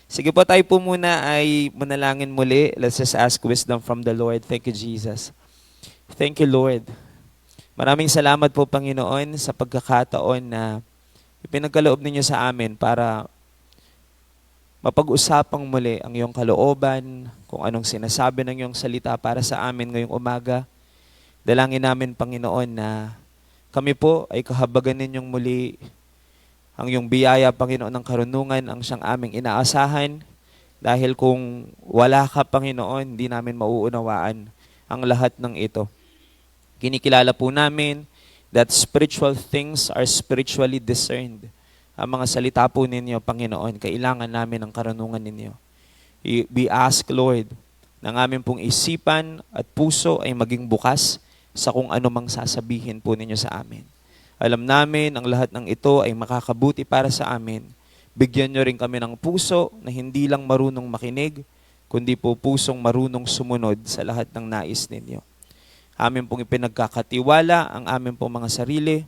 Sige po, tayo po muna ay manalangin muli. Let's just ask wisdom from the Lord. Thank you, Jesus. Thank you, Lord. Maraming salamat po, Panginoon, sa pagkakataon na ipinagkaloob ninyo sa amin para mapag-usapang muli ang iyong kalooban, kung anong sinasabi ng iyong salita para sa amin ngayong umaga. Dalangin namin, Panginoon, na kami po ay kahabagan ninyong muli. Ang iyong biyaya, Panginoon, ng karunungan ang siyang aming inaasahan. Dahil kung wala ka, Panginoon, hindi namin mauunawaan ang lahat ng ito. Kinikilala po namin that spiritual things are spiritually discerned. Ang mga salita po ninyo, Panginoon, kailangan namin ng karunungan ninyo. We ask, Lord, ng aming pong isipan at puso ay maging bukas sa kung ano mang sasabihin po ninyo sa amin. Alam namin ang lahat ng ito ay makakabuti para sa amin. Bigyan nyo rin kami ng puso na hindi lang marunong makinig, kundi po pusong marunong sumunod sa lahat ng nais ninyo. Amin pong ipinagkakatiwala ang amin pong mga sarili,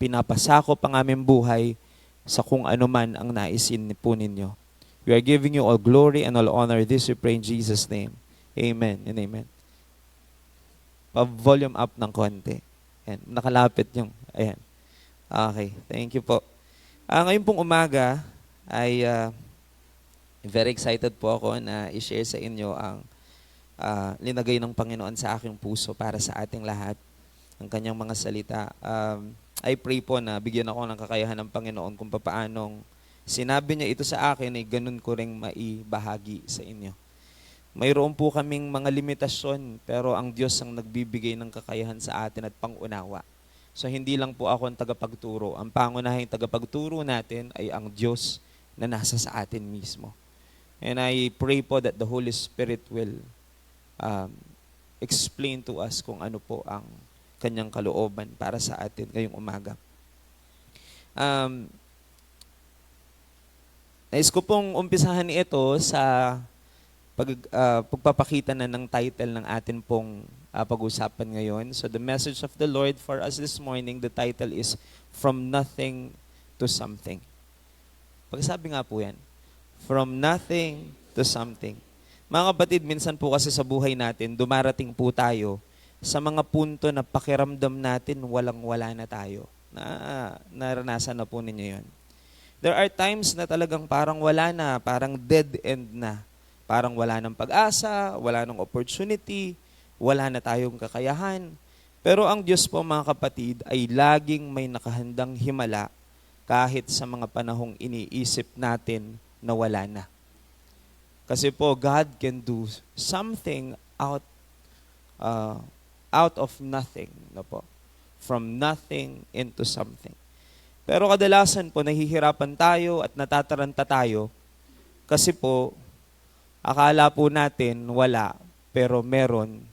pinapasakop ang aming buhay sa kung ano man ang naisin po ninyo. We are giving you all glory and all honor. This we pray in Jesus' name. Amen and amen. Pa-volume up ng konti. Ayan, nakalapit yung, ayan. Okay, thank you po. Ngayon pong umaga ay very excited po ako na i-share sa inyo ang linagay ng Panginoon sa aking puso para sa ating lahat, ang kanyang mga salita. I pray po na bigyan ako ng kakayahan ng Panginoon kung paanong sinabi niya ito sa akin ay ganun ko ring maibahagi sa inyo. Mayroon po kaming mga limitasyon, pero ang Diyos ang nagbibigay ng kakayahan sa atin at pangunawa. So hindi lang po ako ang tagapagturo. Ang pangunahing tagapagturo natin ay ang Diyos na nasa sa atin mismo. And I pray po that the Holy Spirit will explain to us kung ano po ang kanyang kalooban para sa atin ngayong umaga. Nais ko pong umpisahan ito sa pagpapakita na ng title ng atin pong pag-usapan ngayon. So the message of the Lord for us this morning, the title is From Nothing to Something. Pagsabi nga po yan, From Nothing to Something. Mga kapatid, minsan po kasi sa buhay natin, dumarating po tayo sa mga punto na pakiramdam natin walang-wala na tayo. Naranasan na po ninyo yun. There are times na talagang parang wala na, parang dead end na. Parang wala ng pag-asa, wala ng opportunity, wala na tayong kakayahan. Pero ang Diyos po, mga kapatid, ay laging may nakahandang himala kahit sa mga panahong iniisip natin na wala na. Kasi po, God can do something out of nothing. No po? From nothing into something. Pero kadalasan po, nahihirapan tayo at natataranta tayo kasi po, akala po natin wala, pero meron.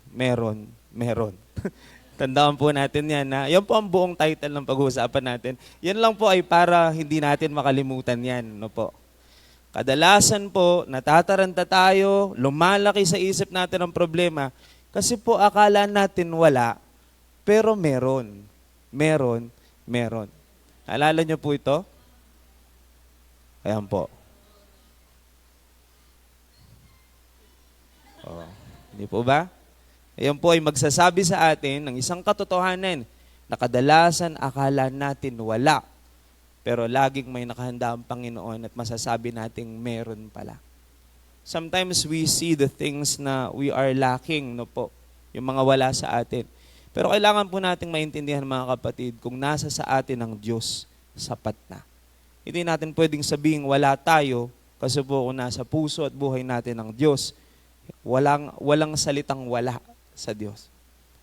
Tandaan po natin yan. Yan po ang buong title ng pag-uusapan natin. Yan lang po ay para hindi natin makalimutan yan. No po? Kadalasan po, natataranta tayo, lumalaki sa isip natin ang problema kasi po akala natin wala, pero meron. Alala niyo po ito? Ayan po. Hindi po ba? Ayan po ay magsasabi sa atin ng isang katotohanan na kadalasan akala natin wala, pero laging may nakahanda ang Panginoon at masasabi nating meron pala. Sometimes we see the things na we are lacking, no po, yung mga wala sa atin. Pero kailangan po nating maintindihan, mga kapatid, kung nasa sa atin ang Diyos, sapat na. Hindi natin pwedeng sabihin wala tayo kasi po kung nasa puso at buhay natin ang Diyos, walang salitang wala sa Diyos.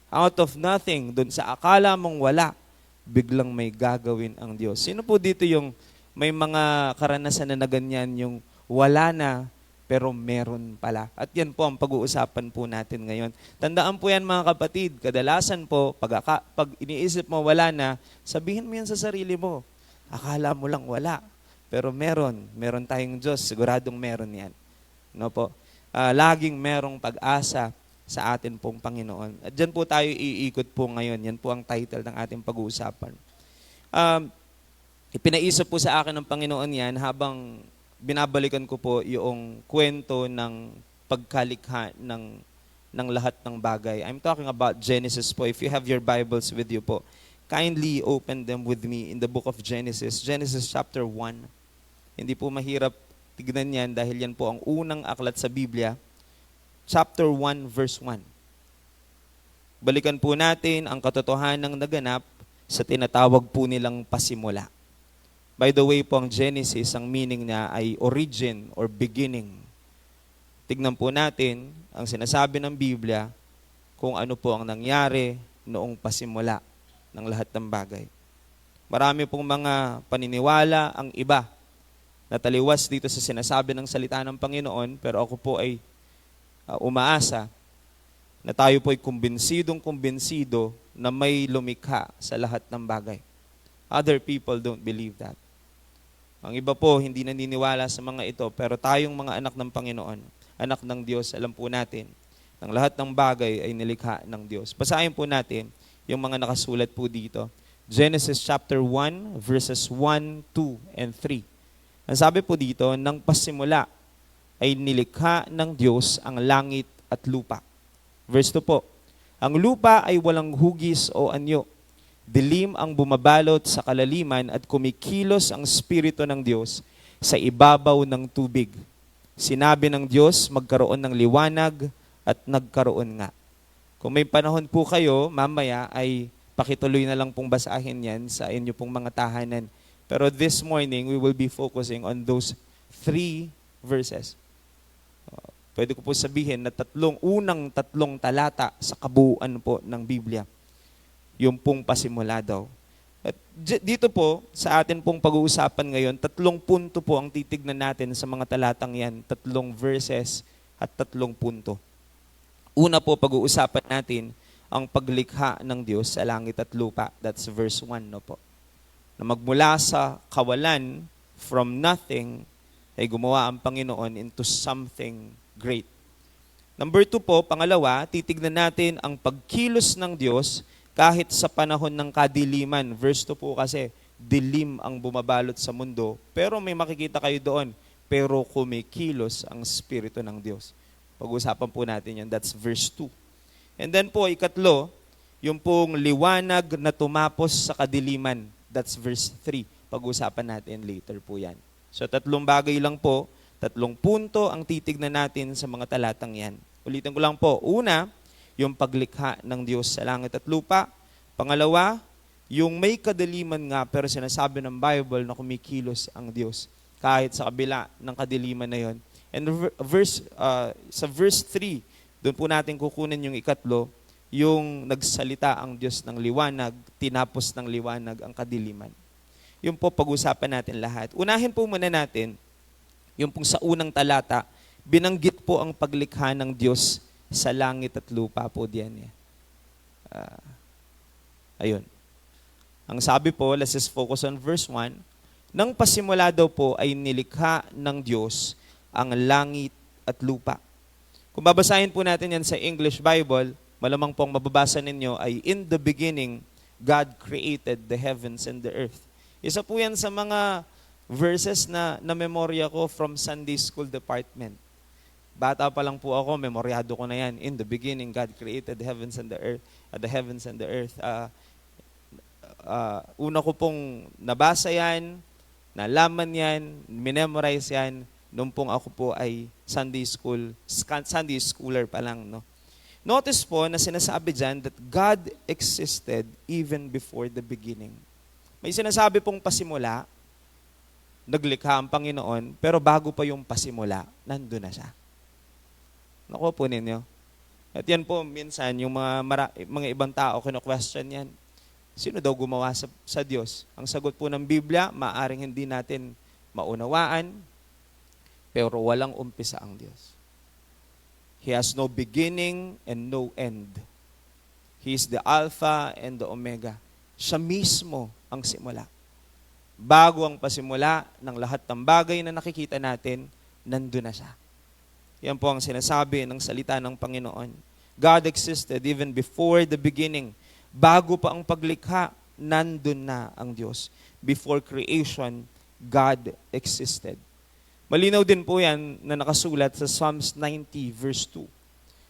Out of nothing, dun sa akala mong wala, biglang may gagawin ang Diyos. Sino po dito yung may mga karanasan na ganyan, yung wala na, pero meron pala? At yan po ang pag-uusapan po natin ngayon. Tandaan po yan, mga kapatid, kadalasan po, pag iniisip mo wala na, sabihin mo yan sa sarili mo. Akala mo lang wala, pero meron tayong Diyos, siguradong meron yan. No po? Laging merong pag-asa sa atin pong Panginoon. At dyan po tayo iikot po ngayon. Yan po ang title ng ating pag-uusapan. Ipinaisip po sa akin ng Panginoon yan habang binabalikan ko po yung kwento ng pagkalikha ng lahat ng bagay. I'm talking about Genesis po. If you have your Bibles with you po, kindly open them with me in the book of Genesis. Genesis chapter 1. Hindi po mahirap tignan yan dahil yan po ang unang aklat sa Biblia. Chapter 1, verse 1. Balikan po natin ang katotohanang naganap sa tinatawag po nilang pasimula. By the way po, ang Genesis, ang meaning niya ay origin or beginning. Tignan po natin ang sinasabi ng Biblia kung ano po ang nangyari noong pasimula ng lahat ng bagay. Marami pong mga paniniwala ang iba na taliwas dito sa sinasabi ng salita ng Panginoon, pero ako po ay umaasa na tayo po ay kumbinsidong-kumbinsido na may lumikha sa lahat ng bagay. Other people don't believe that. Ang iba po hindi naniniwala sa mga ito, pero tayong mga anak ng Panginoon, anak ng Diyos, alam po natin, ng lahat ng bagay ay nilikha ng Diyos. Basahin po natin yung mga nakasulat po dito. Genesis chapter 1, verses 1, 2, and 3. Ang sabi po dito, nang pasimula ay nilikha ng Diyos ang langit at lupa. Verse 2 po, ang lupa ay walang hugis o anyo. Dilim ang bumabalot sa kalaliman at kumikilos ang Espiritu ng Diyos sa ibabaw ng tubig. Sinabi ng Diyos, magkaroon ng liwanag at nagkaroon nga. Kung may panahon po kayo, mamaya ay pakituloy na lang pong basahin yan sa inyo pong mga tahanan. Pero this morning, we will be focusing on those 3 verses. Pwede ko po sabihin na unang tatlong talata sa kabuuan po ng Biblia. Yung pong pasimula daw. At dito po, sa atin pong pag-uusapan ngayon, 3 punto po ang titignan natin sa mga talatang yan. 3 verses at 3 punto. Una po, pag-uusapan natin ang paglikha ng Diyos sa langit at lupa. That's verse 1, no po. Na magmula sa kawalan, from nothing, ay gumawa ang Panginoon into something great. Number 2 po, pangalawa, titignan natin ang pagkilos ng Diyos kahit sa panahon ng kadiliman. Verse 2 po kasi, dilim ang bumabalot sa mundo, pero may makikita kayo doon, pero kumikilos ang Espiritu ng Diyos. Pag-usapan po natin yan, that's verse 2. And then po, ikatlo, yung pong liwanag na tumapos sa kadiliman, that's verse 3. Pag-usapan natin later po yan. So 3 bagay lang po, 3 punto ang titignan natin sa mga talatang yan. Ulitin ko lang po. Una, yung paglikha ng Diyos sa langit at lupa. Pangalawa, yung may kadiliman nga pero sinasabi ng Bible na kumikilos ang Diyos kahit sa kabila ng kadiliman na yon. And sa verse 3, doon po natin kukunin yung ikatlo, yung nagsalita ang Diyos ng liwanag, tinapos ng liwanag ang kadiliman. Yung po pag-usapan natin lahat. Unahin po muna natin, yung pong sa unang talata, binanggit po ang paglikha ng Diyos sa langit at lupa po diyan. Ayun. Ang sabi po, let's just focus on verse 1, nang pasimula daw po ay nilikha ng Diyos ang langit at lupa. Kung babasahin po natin yan sa English Bible, malamang pong mababasa ninyo ay, in the beginning, God created the heavens and the earth. Isa po yan sa mga verses na memorya ko from Sunday School Department. Bata pa lang po ako, memoryado ko na yan. In the beginning, God created the heavens and the earth. Una ko pong nabasa yan, nalaman yan, minemorize yan, nung pong ako po ay Sunday schooler pa lang. No? Notice po na sinasabi dyan that God existed even before the beginning. May sinasabi pong pasimula, naglikha ang Panginoon, pero bago pa yung pasimula, nandun na siya. Nakuha po ninyo. At yan po, minsan, yung mga ibang tao, kino-question yan. Sino daw gumawa sa Diyos? Ang sagot po ng Biblia, maaring hindi natin maunawaan, pero walang umpisa ang Diyos. He has no beginning and no end. He is the Alpha and the Omega. Siya mismo ang simula. Bago ang pasimula ng lahat ng bagay na nakikita natin, nandun na siya. Yan po ang sinasabi ng salita ng Panginoon. God existed even before the beginning. Bago pa ang paglikha, nandun na ang Diyos. Before creation, God existed. Malinaw din po yan na nakasulat sa Psalms 90 verse 2.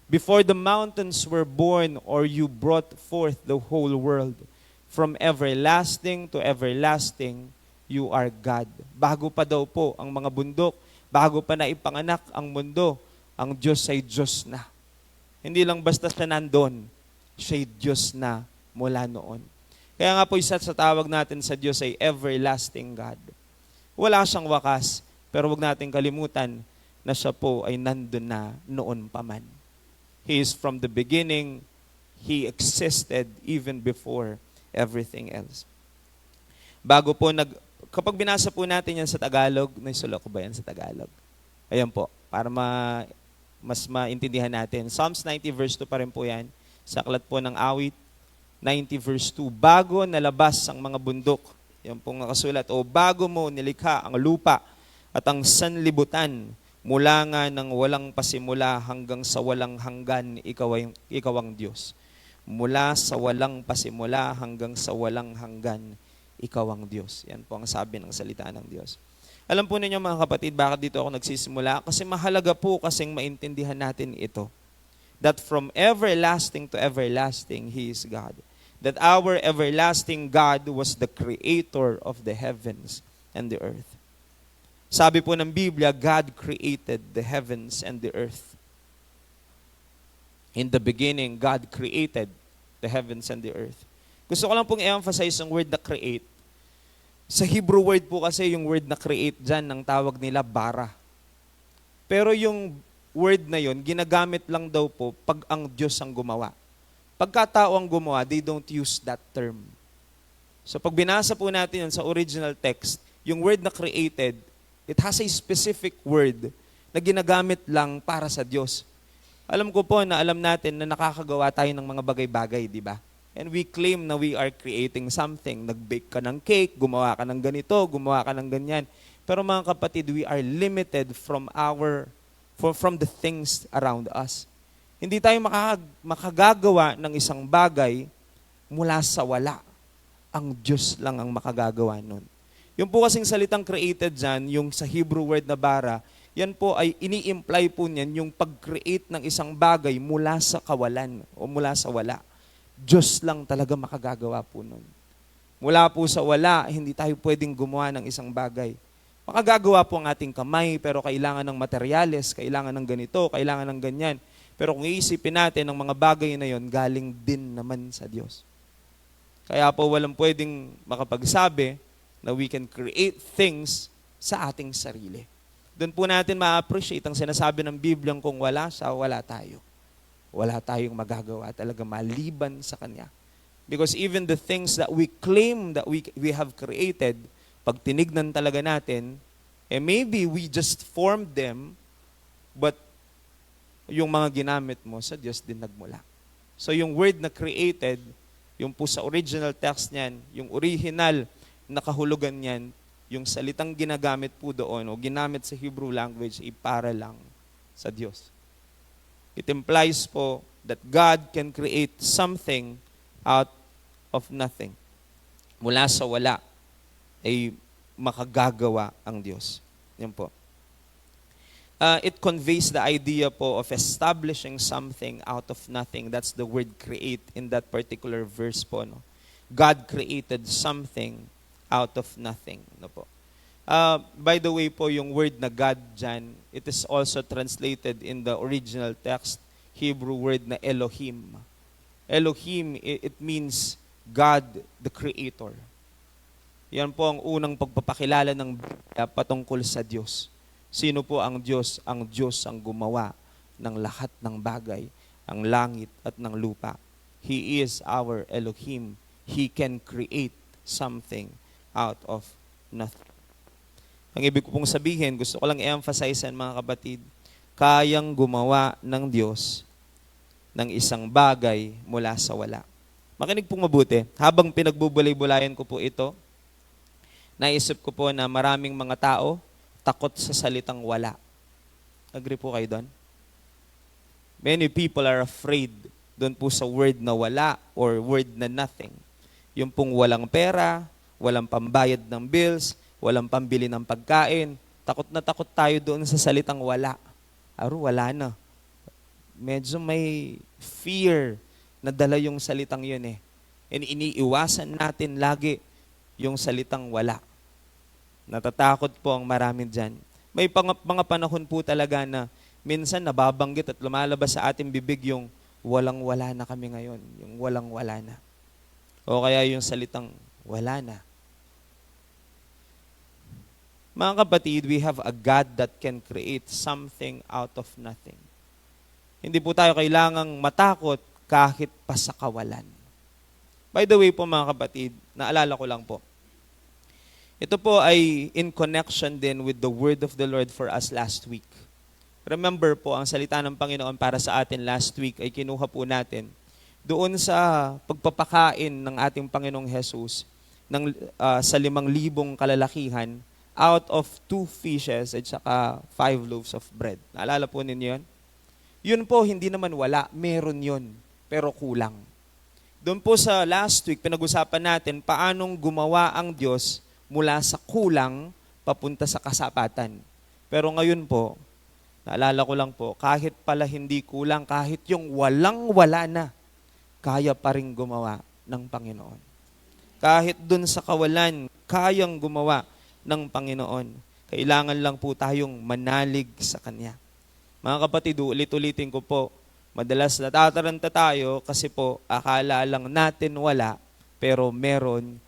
Before the mountains were born, or you brought forth the whole world, from everlasting to everlasting, you are God. Bago pa daw po ang mga bundok, bago pa na ipanganak ang mundo, ang Diyos ay Diyos na. Hindi lang basta siya nandun, siya'y Diyos na mula noon. Kaya nga po isa sa tawag natin sa Diyos ay everlasting God. Wala siyang wakas, pero wag nating kalimutan na siya po ay nandun na noon pa man. He is from the beginning. He existed even before everything else. Kapag binasa po natin yan sa Tagalog, naisulat ko ba yan sa Tagalog? Ayan po, para mas maintindihan natin. Psalms 90 verse 2 pa rin po yan. Sa aklat po ng awit, 90 verse 2. Bago nalabas ang mga bundok, yan pong nakasulat, o bago mo nilikha ang lupa at ang sanlibutan, mula nga ng walang pasimula hanggang sa walang hanggan, ikaw ang Diyos. Mula sa walang pasimula hanggang sa walang hanggan, ikaw ang Diyos. Yan po ang sabi ng salita ng Diyos. Alam po ninyo mga kapatid, bakit dito ako nagsisimula? Kasi mahalaga po kasing maintindihan natin ito. That from everlasting to everlasting, He is God. That our everlasting God was the creator of the heavens and the earth. Sabi po ng Biblia, God created the heavens and the earth. In the beginning, God created the heavens and the earth. Gusto ko lang pong i-emphasize ang word na create. Sa Hebrew word po kasi yung word na create dyan, ang tawag nila bara. Pero yung word na yon ginagamit lang daw po pag ang Diyos ang gumawa. Pagkatao ang gumawa, they don't use that term. So pag binasa po natin yan sa original text, yung word na created, it has a specific word na ginagamit lang para sa Diyos. Alam ko po na alam natin na nakakagawa tayo ng mga bagay-bagay, di ba? And we claim na we are creating something. Nag-bake ka ng cake, gumawa ka ng ganito, gumawa ka ng ganyan. Pero mga kapatid, we are limited from the things around us. Hindi tayo makagagawa ng isang bagay mula sa wala. Ang Diyos lang ang makagagawa nun. Yung po kasing salitang created dyan, yung sa Hebrew word na bara, yan po ay ini-imply po niyan yung pag-create ng isang bagay mula sa kawalan o mula sa wala. Diyos lang talaga makagagawa po nun. Mula po sa wala, hindi tayo pwedeng gumawa ng isang bagay. Makagagawa po ang ating kamay, pero kailangan ng materyales, kailangan ng ganito, kailangan ng ganyan. Pero kung iisipin natin, ang mga bagay na yon galing din naman sa Diyos. Kaya po walang pwedeng makapagsabi na we can create things sa ating sarili. Doon po natin ma-appreciate ang sinasabi ng Biblia kung wala siya, wala tayo. Wala tayong magagawa talaga maliban sa Kanya. Because even the things that we claim that we have created, pag tinignan talaga natin, maybe we just formed them, but yung mga ginamit mo sa Diyos din nagmula. So yung word na created, yung po sa original text niyan, yung original nakahulugan niyan, yung salitang ginagamit po doon o ginamit sa Hebrew language ay para lang sa Diyos. It implies po that God can create something out of nothing. Mula sa wala ay makagagawa ang Diyos. Yan po. It conveys the idea po of establishing something out of nothing. That's the word create in that particular verse po. No? God created something out of nothing. No po. By the way po, yung word na God dyan, it is also translated in the original text, Hebrew word na Elohim. Elohim, it means God the Creator. Yan po ang unang pagpapakilala ng Biblia patungkol sa Diyos. Sino po ang Diyos? Ang Diyos ang gumawa ng lahat ng bagay, ang langit at ng lupa. He is our Elohim. He can create something out of nothing. Ang ibig ko pong sabihin, gusto ko lang i-emphasize mga kapatid, kayang gumawa ng Diyos ng isang bagay mula sa wala. Makinig pong mabuti. Habang pinagbubulay-bulayan ko po ito, naisip ko po na maraming mga tao takot sa salitang wala. Agree po kayo doon? Many people are afraid doon po sa word na wala or word na nothing. Yung pong walang pera, walang pambayad ng bills, walang pambili ng pagkain, Takot na takot tayo doon sa salitang wala. Wala na. Medyo may fear na dala yung salitang yun eh. And iniiwasan natin lagi yung salitang wala. Natatakot po ang marami dyan. May mga panahon po talaga na minsan nababanggit at lumalabas sa ating bibig yung walang-wala na kami ngayon. Yung walang-wala na. O kaya yung salitang wala na. Mga kapatid, we have a God that can create something out of nothing. Hindi po tayo kailangang matakot kahit pa sa kawalan. By the way po mga kapatid, naalala ko lang po. Ito po ay in connection din with the word of the Lord for us last week. Remember po, ang salita ng Panginoon para sa atin last week ay kinuha po natin doon sa pagpapakain ng ating Panginoong Jesus sa 5,000 kalalakihan out of 2 fishes at saka 5 loaves of bread. Naalala po ninyo yun? Yun po, hindi naman wala. Meron yun, pero kulang. Doon po sa last week, pinag-usapan natin paanong gumawa ang Diyos mula sa kulang papunta sa kasapatan. Pero ngayon po, naalala ko lang po, kahit pala hindi kulang, kahit yung walang-wala na, kaya pa rin gumawa ng Panginoon. Kahit dun sa kawalan, kayang gumawa ng Panginoon. Kailangan lang po tayong manalig sa Kanya. Mga kapatid, ulit-ulitin ko po, madalas natataranta tayo kasi po akala lang natin wala, pero meron.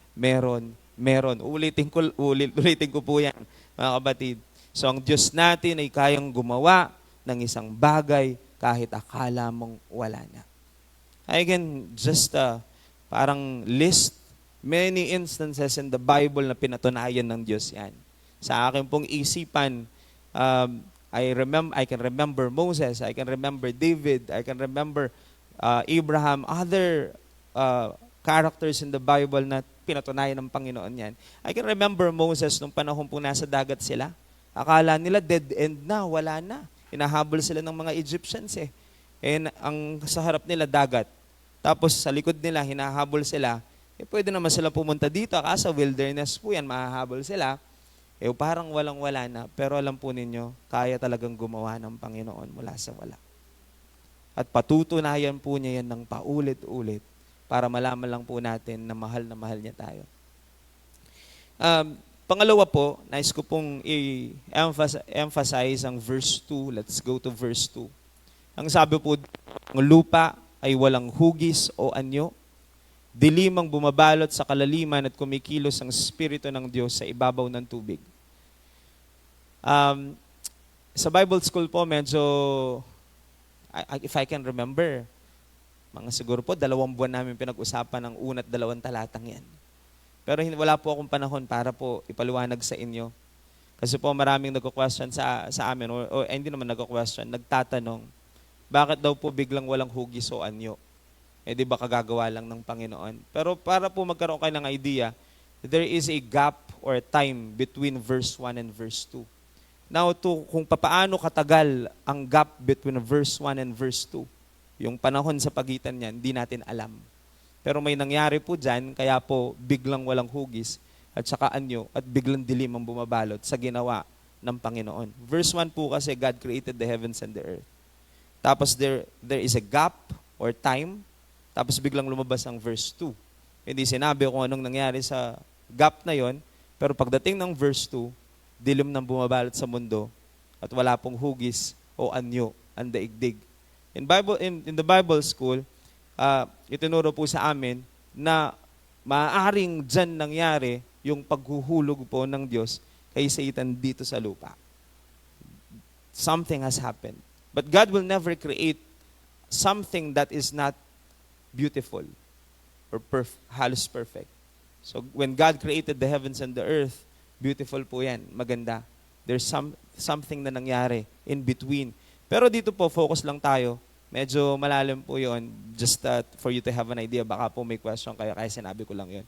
Ulitin ko po yan, mga kapatid. So ang Diyos natin ay kayang gumawa ng isang bagay kahit akala mong wala na. I can just parang list many instances in the Bible na pinatunayan ng Diyos yan. Sa akin pong isipan, I can remember Moses, I can remember David, I can remember Abraham, other characters in the Bible na pinatunayan ng Panginoon yan. I can remember Moses nung panahon po nasa dagat sila. Akala nila dead end na, wala na. Hinahabol sila ng mga Egyptians eh. And ang sa harap nila dagat. Tapos sa likod nila, hinahabol sila. Pwede naman sila pumunta dito. Kasi wilderness po yan, mahahabol sila. Parang walang-wala na. Pero alam po ninyo, kaya talagang gumawa ng Panginoon mula sa wala. At patutunayan po niya yan ng paulit-ulit para malaman lang po natin na mahal niya tayo. Pangalawa po, nais ko pong i-emphasize ang verse 2. Let's go to verse 2. Ang sabi po, ang lupa ay walang hugis o anyo. Dilim ang bumabalot sa kalaliman at kumikilos ang Espiritu ng Diyos sa ibabaw ng tubig. Sa Bible school po, medyo, if I can remember, mga siguro po, 2 buwan namin pinag-usapan ng una't 2 talatang yan. Pero wala po akong panahon para po ipaliwanag sa inyo. Kasi po maraming nagko-question sa amin, o hindi naman nagko-question, nagtatanong, bakit daw po biglang walang hugis o anyo? Di ba kagagawa lang ng Panginoon? Pero para po magkaroon kayo ng idea, there is a gap or time between verse 1 and verse 2. Now, kung papaano katagal ang gap between verse 1 and verse 2, yung panahon sa pagitan niyan, hindi natin alam. Pero may nangyari po dyan, kaya po biglang walang hugis at saka anyo at biglang dilim ang bumabalot sa ginawa ng Panginoon. Verse 1 po kasi, God created the heavens and the earth. Tapos there is a gap or time, tapos biglang lumabas ang verse 2. Hindi sinabi kung anong nangyari sa gap na yon, pero pagdating ng verse 2, dilim nang bumabalot sa mundo at wala pong hugis o anyo ang daigdig. In the Bible school, itinuro po sa amin na maaaring dyan nangyari yung paghuhulog po ng Diyos kay Satan dito sa lupa. Something has happened. But God will never create something that is not beautiful or halos perfect. So when God created the heavens and the earth, beautiful po yan, maganda. There's something na nangyari in between. Pero dito po, focus lang tayo. Medyo malalim po yun, just for you to have an idea. Baka po may question kayo, kaya sinabi ko lang yun.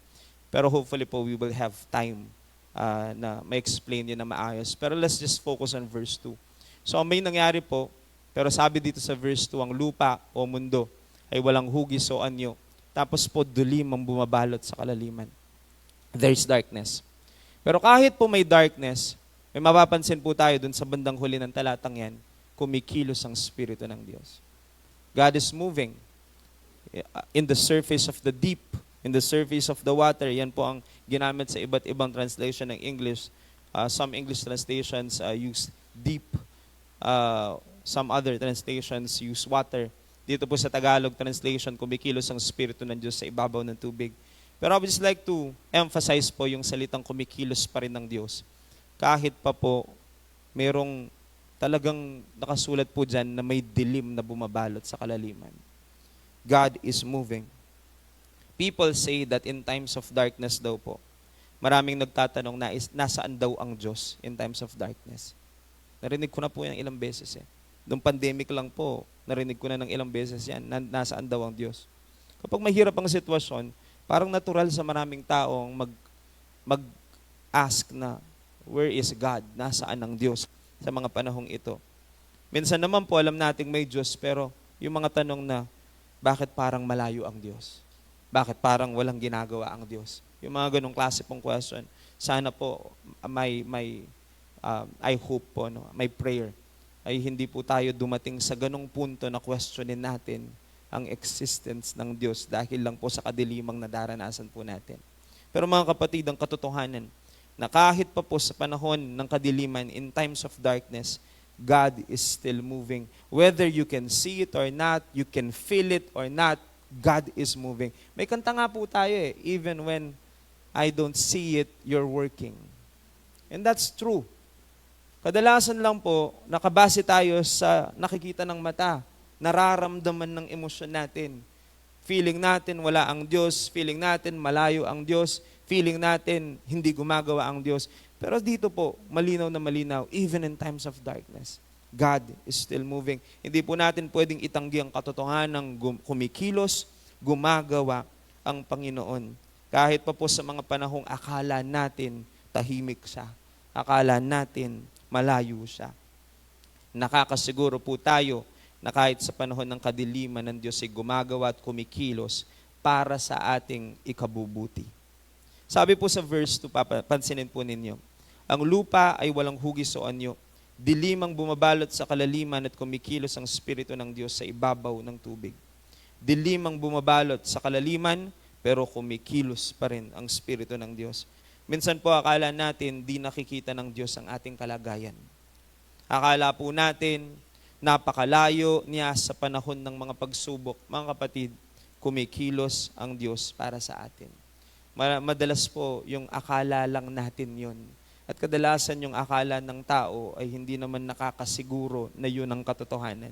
Pero hopefully po, we will have time na ma-explain yun na maayos. Pero let's just focus on verse 2. So may nangyari po, pero sabi dito sa verse 2, ang lupa o mundo ay walang hugis o anyo. Tapos po, dilim ang bumabalot sa kalaliman. There's darkness. Pero kahit po may darkness, May mapapansin po tayo dun sa bandang huli ng talatang yan, kumikilos ang Espiritu ng Diyos. God is moving in the surface of the deep, in the surface of the water. Yan po ang ginamit sa iba't ibang translation ng English. Some English translations use deep. Some other translations use water. Dito po sa Tagalog translation, kumikilos ang Espiritu ng Diyos sa ibabaw ng tubig. Pero I would just like to emphasize po yung salitang kumikilos pa rin ng Diyos. Kahit pa po, merong talagang nakasulat po dyan na may dilim na bumabalot sa kalaliman. God is moving. People say that in times of darkness daw po, maraming nagtatanong na nasaan daw ang Diyos in times of darkness. Narinig ko na po yung ilang beses eh. Noong pandemic lang po, narinig ko na ng ilang beses yan, nasaan daw ang Diyos. Kapag mahirap ang sitwasyon, parang natural sa maraming taong mag-ask na, where is God? Nasaan ang Diyos sa mga panahong ito? Minsan naman po, alam nating may Diyos, pero yung mga tanong na, bakit parang malayo ang Diyos? Bakit parang walang ginagawa ang Diyos? Yung mga ganong klase pong question. Sana po, I hope po, no, may prayer, ay hindi po tayo dumating sa ganong punto na questionin natin ang existence ng Diyos dahil lang po sa kadilimang nadaranasan po natin. Pero mga kapatid, ang katotohanan, na kahit pa po sa panahon ng kadiliman, in times of darkness, God is still moving. Whether you can see it or not, you can feel it or not, God is moving. May kanta nga po tayo eh, even when I don't see it, you're working. And that's true. Kadalasan lang po, nakabase tayo sa nakikita ng mata, nararamdaman ng emosyon natin. Feeling natin wala ang Diyos, feeling natin malayo ang Diyos, feeling natin hindi gumagawa ang Diyos. Pero dito po, malinaw na malinaw, even in times of darkness, God is still moving. Hindi po natin pwedeng itanggi ang katotohanan ng kumikilos, gumagawa ang Panginoon. Kahit pa po sa mga panahong akala natin tahimik siya. Akala natin malayo siya. Nakakasiguro po tayo na kahit sa panahon ng kadiliman ng Diyos ay gumagawa at kumikilos para sa ating ikabubuti. Sabi po sa verse 2, pansinin po ninyo, ang lupa ay walang hugis o anyo, dilim ang bumabalot sa kalaliman at kumikilos ang Espiritu ng Diyos sa ibabaw ng tubig. Dilim ang bumabalot sa kalaliman, pero kumikilos pa rin ang Espiritu ng Diyos. Minsan po akala natin di nakikita ng Diyos ang ating kalagayan. Akala po natin napakalayo niya sa panahon ng mga pagsubok. Mga kapatid, kumikilos ang Diyos para sa atin. Madalas po yung akala lang natin yon. At kadalasan yung akala ng tao ay hindi naman nakakasiguro na yun ang katotohanan.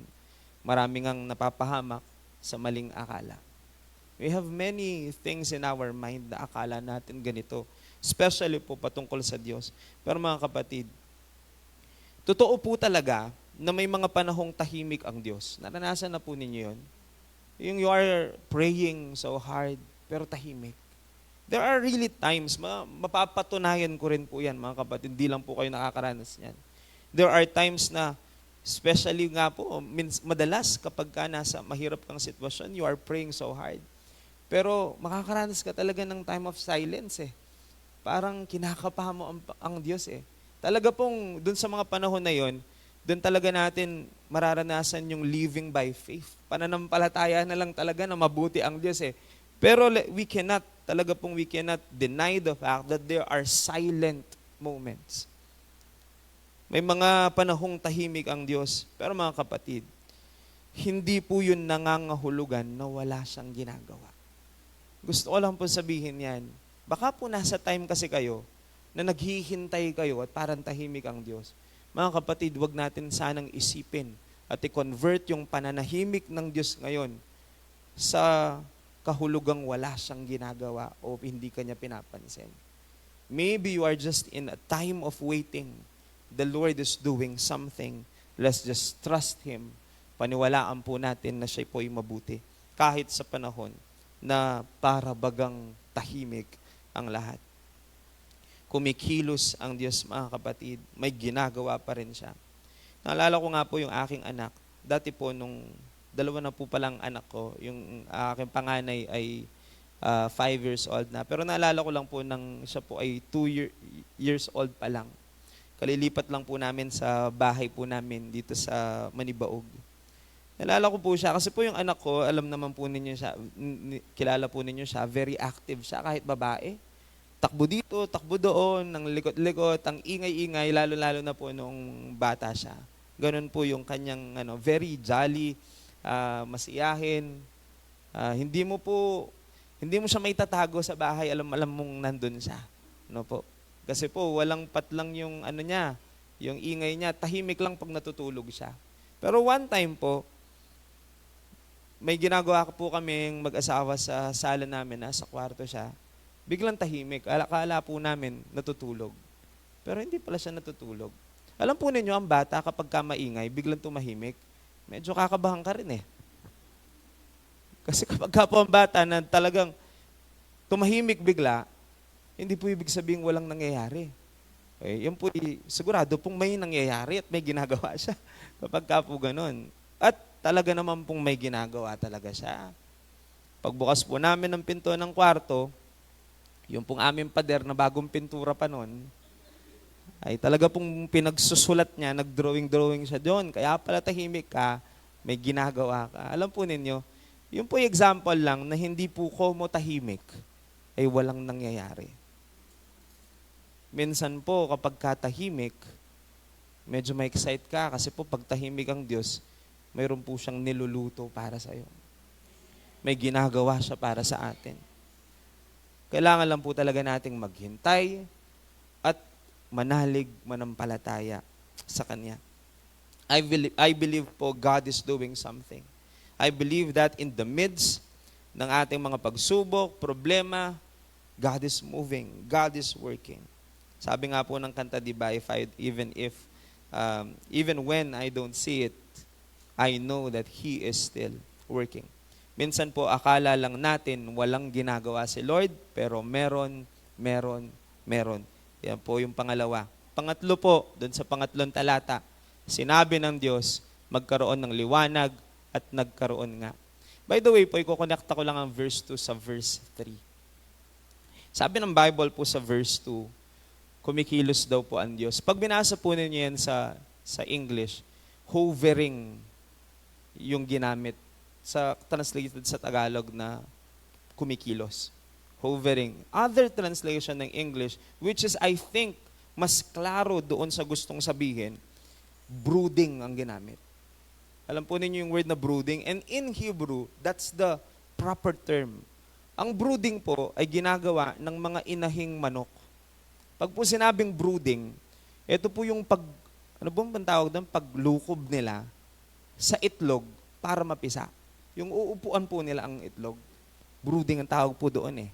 Maraming ang napapahamak sa maling akala. We have many things in our mind na akala natin ganito. Especially po patungkol sa Diyos. Pero mga kapatid, totoo po talaga na may mga panahong tahimik ang Diyos. Naranasan na po ninyo yun. Yung you are praying so hard, pero tahimik. There are really times, mapapatunayan ko rin po yan mga kapatid, hindi lang po kayo nakakaranas yan. There are times na, especially nga po, madalas kapag ka nasa mahirap kang sitwasyon, you are praying so hard. Pero makakaranas ka talaga ng time of silence eh. Parang kinakabahan mo ang Diyos eh. Talaga pong, dun sa mga panahon na yon, dun talaga natin mararanasan yung living by faith. Pananampalataya na lang talaga na mabuti ang Diyos eh. Pero we cannot deny the fact that there are silent moments. May mga panahong tahimik ang Diyos. Pero mga kapatid, hindi po yun nangangahulugan na wala siyang ginagawa. Gusto ko lang po sabihin yan. Baka po nasa time kasi kayo na naghihintay kayo at parang tahimik ang Diyos. Mga kapatid, wag natin sanang isipin at i-convert yung pananahimik ng Diyos ngayon sa kahulugang wala siyang ginagawa o hindi kanya pinapansin. Maybe you are just in a time of waiting. The Lord is doing something. Let's just trust Him. Paniwalaan po natin na siya po'y mabuti. Kahit sa panahon na para bagang tahimik ang lahat. Kumikilos ang Diyos mga kapatid. May ginagawa pa rin siya. Naalala ko nga po yung aking anak. Dati po nung dalawa na po palang anak ko, yung aking panganay ay 5 years old na. Pero naalala ko lang po nang siya po ay 2 years old pa lang. Kalilipat lang po namin sa bahay po namin dito sa Manibaog. Nalala ko po siya kasi po yung anak ko, alam naman po ninyo siya, kilala po ninyo siya, very active siya kahit babae. Takbo dito, takbo doon, ng likot-likot, ang ingay-ingay, lalo-lalo na po noong bata siya. Ganun po yung kanyang very jolly, masiyahin. Hindi mo siya may tatago sa bahay, alam mong nandun siya. Ano po? Kasi po, walang patlang yung niya, yung ingay niya, tahimik lang pag natutulog siya. Pero one time po, may ginagawa po kaming mag-asawa sa sala namin, nasa kwarto siya. Biglang tahimik, akala po namin natutulog. Pero hindi pala siya natutulog. Alam po ninyo, ang bata kapag maingay, biglang tumahimik, medyo kakabahan ka rin eh. Kasi kapag po ang bata na talagang tumahimik bigla, hindi po ibig sabihin walang nangyayari. Yan po, sigurado pong may nangyayari at may ginagawa siya kapag po ganun. At talaga naman pong may ginagawa talaga siya. Pagbukas po namin ng pinto ng kwarto, yung pong aming pader na bagong pintura pa noon, ay talaga pong pinagsusulat niya, nag-drawing siya doon. Kaya pala tahimik ka, may ginagawa ka. Alam po ninyo, yung po example lang na hindi po ko mo tahimik, ay walang nangyayari. Minsan po kapag katahimik, medyo ma-excite ka kasi po pag tahimik ang Diyos, mayroon po siyang niluluto para sa iyo. May ginagawa siya para sa atin. Kailangan lang po talaga nating maghintay at manalig, manampalataya sa Kanya. I believe po God is doing something. I believe that in the midst ng ating mga pagsubok, problema, God is moving, God is working. Sabi nga po ng kanta, diba, even when I don't see it, I know that He is still working. Minsan po, akala lang natin walang ginagawa si Lord, pero meron. Yan po yung pangalawa. Pangatlo po, dun sa pangatlong talata, sinabi ng Diyos, magkaroon ng liwanag at nagkaroon nga. By the way po, ikukonekta ko lang ang verse 2 sa verse 3. Sabi ng Bible po sa verse 2, kumikilos daw po ang Diyos. Pag binasa po ninyo yan sa English, hovering yung ginamit. Sa translated sa Tagalog na kumikilos. Hovering. Other translation ng English, which is I think mas klaro doon sa gustong sabihin, brooding ang ginamit. Alam po ninyo yung word na brooding. And in Hebrew, that's the proper term. Ang brooding po ay ginagawa ng mga inahing manok. Pag po sinabing brooding, ito po yung tawag doon? Paglukob nila sa itlog para mapisa. Yung uupuan po nila ang itlog. Brooding ang tawag po doon eh.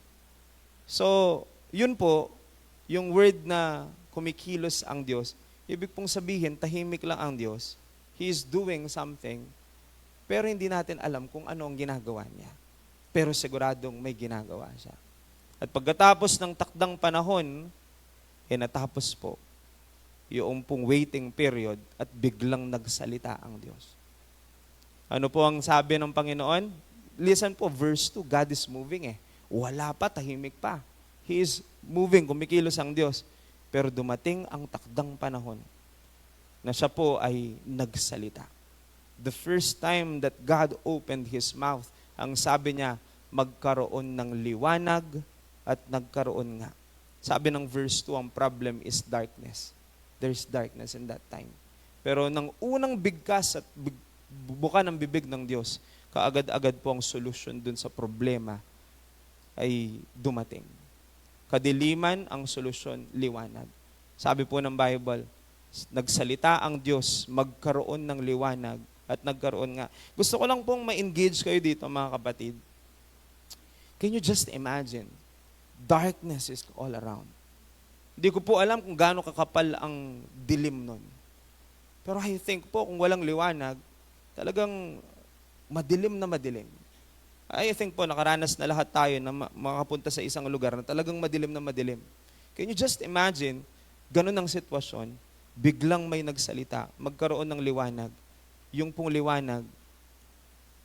So, yun po, yung word na kumikilos ang Diyos, ibig pong sabihin, tahimik lang ang Diyos. He is doing something, pero hindi natin alam kung ano ang ginagawa niya. Pero siguradong may ginagawa siya. At pagkatapos ng takdang panahon, natapos po yung pong waiting period at biglang nagsalita ang Diyos. Ano po ang sabi ng Panginoon? Listen po, verse 2, God is moving eh. Wala pa, tahimik pa. He is moving, kumikilos ang Diyos. Pero dumating ang takdang panahon na siya po ay nagsalita. The first time that God opened His mouth, ang sabi niya, magkaroon ng liwanag at nagkaroon nga. Sabi ng verse 2, ang problem is darkness. There's darkness in that time. Pero nang unang bigkas at buka ng bibig ng Diyos, kaagad-agad po ang solusyon dun sa problema ay dumating. Kadiliman ang solusyon, liwanag. Sabi po ng Bible, nagsalita ang Diyos, magkaroon ng liwanag at nagkaroon nga. Gusto ko lang pong ma-engage kayo dito mga kapatid. Can you just imagine? Darkness is all around. Hindi ko po alam kung gaano kakapal ang dilim nun. Pero I think po, kung walang liwanag, talagang madilim na madilim. I think po, nakaranas na lahat tayo na makapunta sa isang lugar na talagang madilim na madilim. Can you just imagine, ganun ang sitwasyon, biglang may nagsalita, magkaroon ng liwanag. Yung pong liwanag,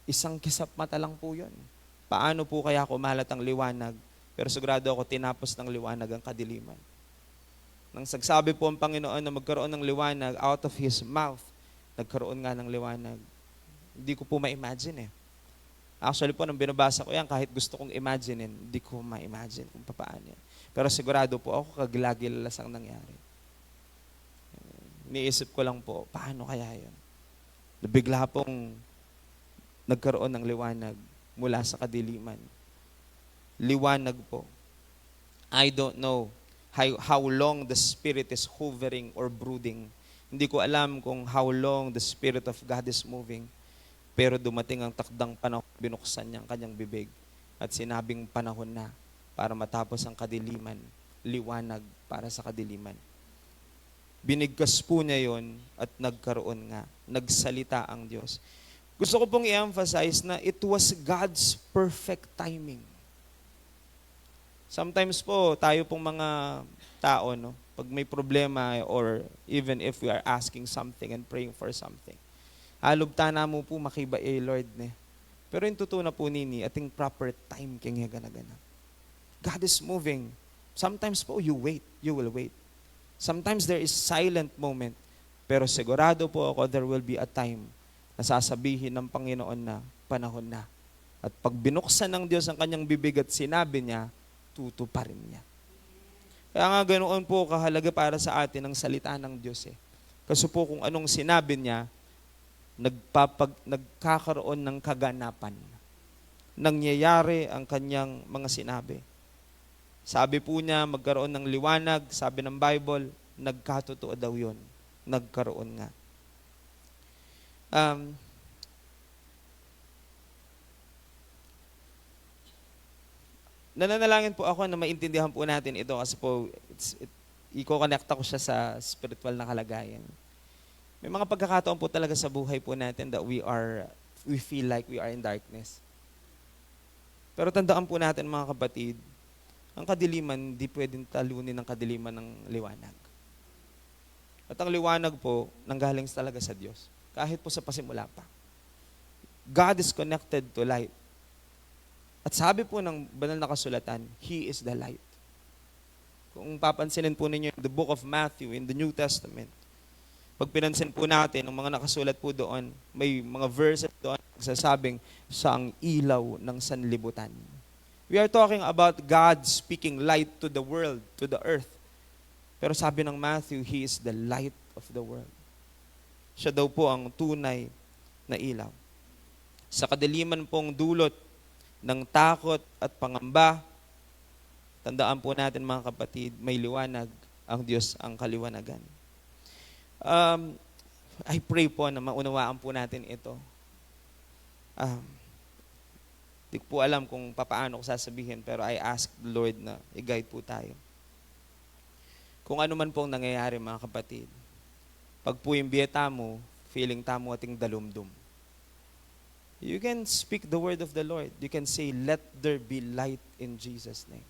isang kisap mata lang po yun. Paano po kaya kumalat ang liwanag? Pero sigurado ako, tinapos ng liwanag ang kadiliman. Nang sagsabi po ang Panginoon na magkaroon ng liwanag, out of His mouth, nagkaroon nga ng liwanag. Hindi ko po ma-imagine eh. Actually po, nung binabasa ko yan, kahit gusto kong imaginein, hindi ko ma-imagine kung paano yan. Pero sigurado po ako, kagilagi-lalas ang nangyari. Niisip ko lang po, paano kaya yun? Bigla pong nagkaroon ng liwanag mula sa kadiliman. Liwanag po. I don't know how long the Spirit is hovering or brooding. Hindi ko alam kung how long the Spirit of God is moving. Pero dumating ang takdang panahon, binuksan niya ang kanyang bibig at sinabing panahon na para matapos ang kadiliman, liwanag para sa kadiliman. Binigkas po niya yon at nagkaroon nga, nagsalita ang Diyos. Gusto ko pong i-emphasize na it was God's perfect timing. Sometimes po, tayo pong mga tao, no, pag may problema or even if we are asking something and praying for something, alubta na mo po makiba Lord ne. Pero yung totoo na po nini, ating proper time kaya gana-gana. God is moving. Sometimes po, you will wait. Sometimes there is silent moment, pero sigurado po ako there will be a time na sasabihin ng Panginoon na panahon na. At pag binuksan ng Diyos ang kanyang bibig at sinabi niya, tutuparin niya. Kaya nga ganoon po kahalaga para sa atin ang salita ng Diyos eh. Kasi po kung anong sinabi niya, nagkakaroon ng kaganapan. Nangyayari ang kanyang mga sinabi. Sabi po niya, magkaroon ng liwanag, sabi ng Bible, nagkatotoo daw yun. Nagkaroon nga. Nananalangin po ako na maintindihan po natin ito kasi po, i-connect ko siya sa spiritual na kalagayan. May mga pagkakataon po talaga sa buhay po natin that we feel like we are in darkness. Pero tandaan po natin mga kapatid, ang kadiliman, di pwedeng talunin ng kadiliman ng liwanag. At ang liwanag po, nanggaling talaga sa Diyos. Kahit po sa pasimula pa. God is connected to light. At sabi po ng banal na kasulatan, He is the light. Kung papansinin po ninyo in the book of Matthew, in the New Testament, pag pinansin po natin, ang mga nakasulat po doon, may mga verses doon nagsasabing sa ang ilaw ng sanlibutan. We are talking about God speaking light to the world, to the earth. Pero sabi ng Matthew, He is the light of the world. Siya daw po ang tunay na ilaw. Sa kadiliman pong dulot ng takot at pangamba, tandaan po natin mga kapatid, may liwanag ang Diyos ang kaliwanagan. I pray po na maunawaan po natin ito. Di ko po alam kung paano ko sasabihin, pero I ask the Lord na i-guide po tayo. Kung ano man pong nangyayari mga kapatid, pag po yung biyeta mo, feeling tamo ating dalumdum. You can speak the word of the Lord. You can say, let there be light in Jesus' name.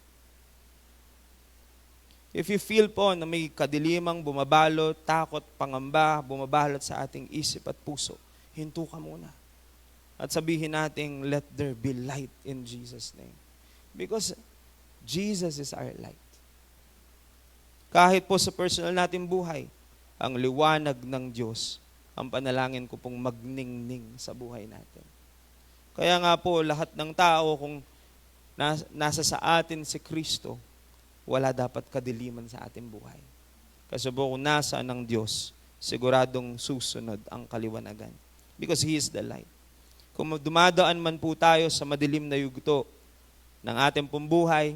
If you feel po na may kadilimang bumabalot, takot, pangamba, bumabalot sa ating isip at puso, hinto ka muna. At sabihin natin, let there be light in Jesus' name. Because Jesus is our light. Kahit po sa personal nating buhay, ang liwanag ng Diyos, ang panalangin ko pong magningning sa buhay natin. Kaya nga po, lahat ng tao, kung nasa sa atin si Kristo, wala dapat kadiliman sa ating buhay. Kasi po kung nasa ng Diyos, siguradong susunod ang kaliwanagan. Because He is the light. Kung dumadaan man po tayo sa madilim na yugto ng ating pong buhay,